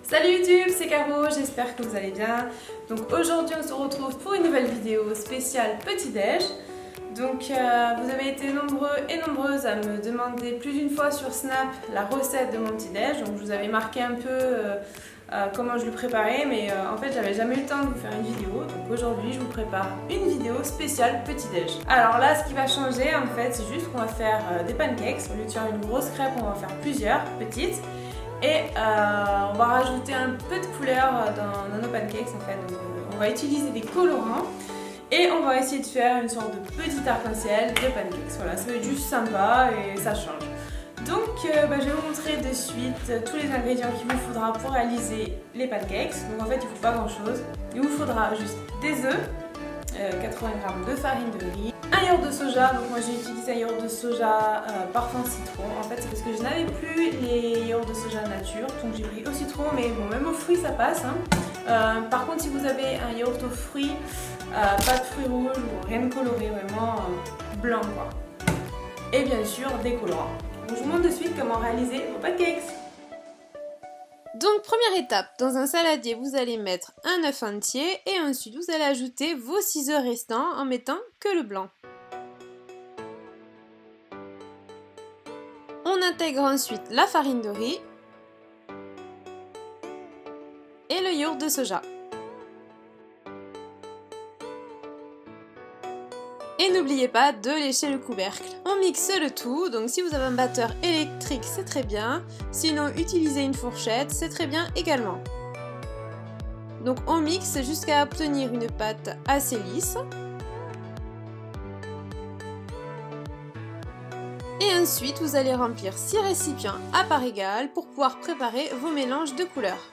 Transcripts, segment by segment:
Salut YouTube, c'est Caro, j'espère que vous allez bien. Donc aujourd'hui on se retrouve pour une nouvelle vidéo spéciale petit-déj. Donc vous avez été nombreux et nombreuses à me demander plus d'une fois sur Snap la recette de mon petit-déj. Donc je vous avais marqué un peu comment je le préparais, mais en fait j'avais jamais eu le temps de vous faire une vidéo. Donc aujourd'hui je vous prépare une vidéo spéciale petit-déj. Alors là ce qui va changer en fait c'est juste qu'on va faire des pancakes. Au lieu de faire une grosse crêpe on va faire plusieurs petites. Et on va rajouter un peu de couleur dans nos pancakes en fait. Donc, on va utiliser des colorants et on va essayer de faire une sorte de petit arc-en-ciel de pancakes. Voilà, ça va être juste sympa et ça change. Donc je vais vous montrer de suite tous les ingrédients qu'il vous faudra pour réaliser les pancakes. Donc en fait il ne faut pas grand chose. Il vous faudra juste des œufs, 80 g de farine de riz, un yaourt de soja. Donc moi j'ai utilisé un yaourt de soja parfum citron. En fait c'est parce que je n'avais plus les yaourts de soja nature, donc j'ai pris au citron, mais bon même aux fruits ça passe hein. Par contre si vous avez un yaourt aux fruits, pas de fruits rouges ou rien de coloré, vraiment blanc quoi. Et bien sûr des colorants. Donc je vous montre de suite comment réaliser vos pancakes. Donc première étape, dans un saladier vous allez mettre un œuf entier et ensuite vous allez ajouter vos 6 œufs restants en mettant que le blanc. On intègre ensuite la farine de riz et le yaourt de soja. Et n'oubliez pas de lécher le couvercle. On mixe le tout, donc si vous avez un batteur électrique c'est très bien, sinon utilisez une fourchette, c'est très bien également. Donc on mixe jusqu'à obtenir une pâte assez lisse. Et ensuite vous allez remplir 6 récipients à part égale pour pouvoir préparer vos mélanges de couleurs.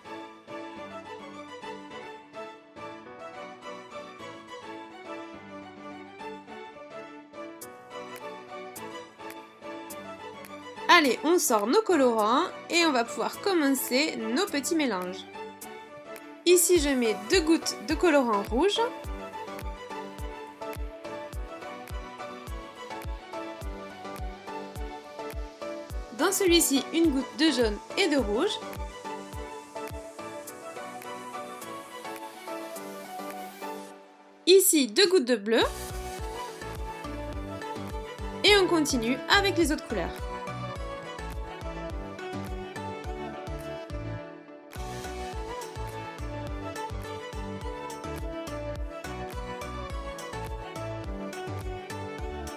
Allez, on sort nos colorants et on va pouvoir commencer nos petits mélanges. Ici, je mets 2 gouttes de colorant rouge. Dans celui-ci, une goutte de jaune et de rouge. Ici, 2 gouttes de bleu. Et on continue avec les autres couleurs.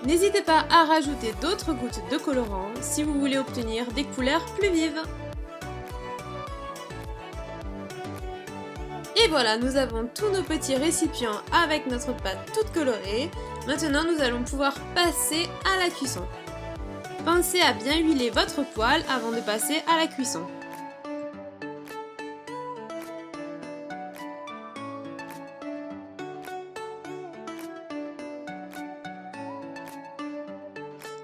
N'hésitez pas à rajouter d'autres gouttes de colorant si vous voulez obtenir des couleurs plus vives. Et voilà, nous avons tous nos petits récipients avec notre pâte toute colorée. Maintenant, nous allons pouvoir passer à la cuisson. Pensez à bien huiler votre poêle avant de passer à la cuisson.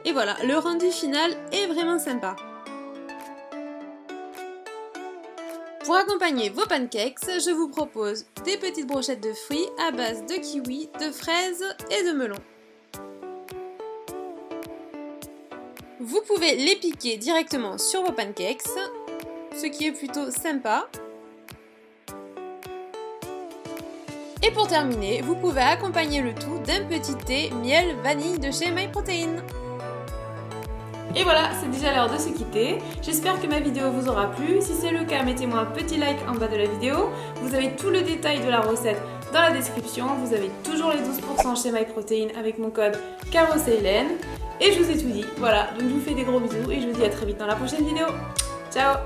Et voilà, le rendu final est vraiment sympa. Pour accompagner vos pancakes, je vous propose des petites brochettes de fruits à base de kiwi, de fraises et de melon. Vous pouvez les piquer directement sur vos pancakes, ce qui est plutôt sympa. Et pour terminer, vous pouvez accompagner le tout d'un petit thé miel vanille de chez MyProtein. Et voilà, c'est déjà l'heure de se quitter. J'espère que ma vidéo vous aura plu. Si c'est le cas, mettez-moi un petit like en bas de la vidéo. Vous avez tout le détail de la recette dans la description. Vous avez toujours les 12% chez MyProtein avec mon code CaroCéylène. Et je vous ai tout dit. Voilà, donc je vous fais des gros bisous et je vous dis à très vite dans la prochaine vidéo. Ciao!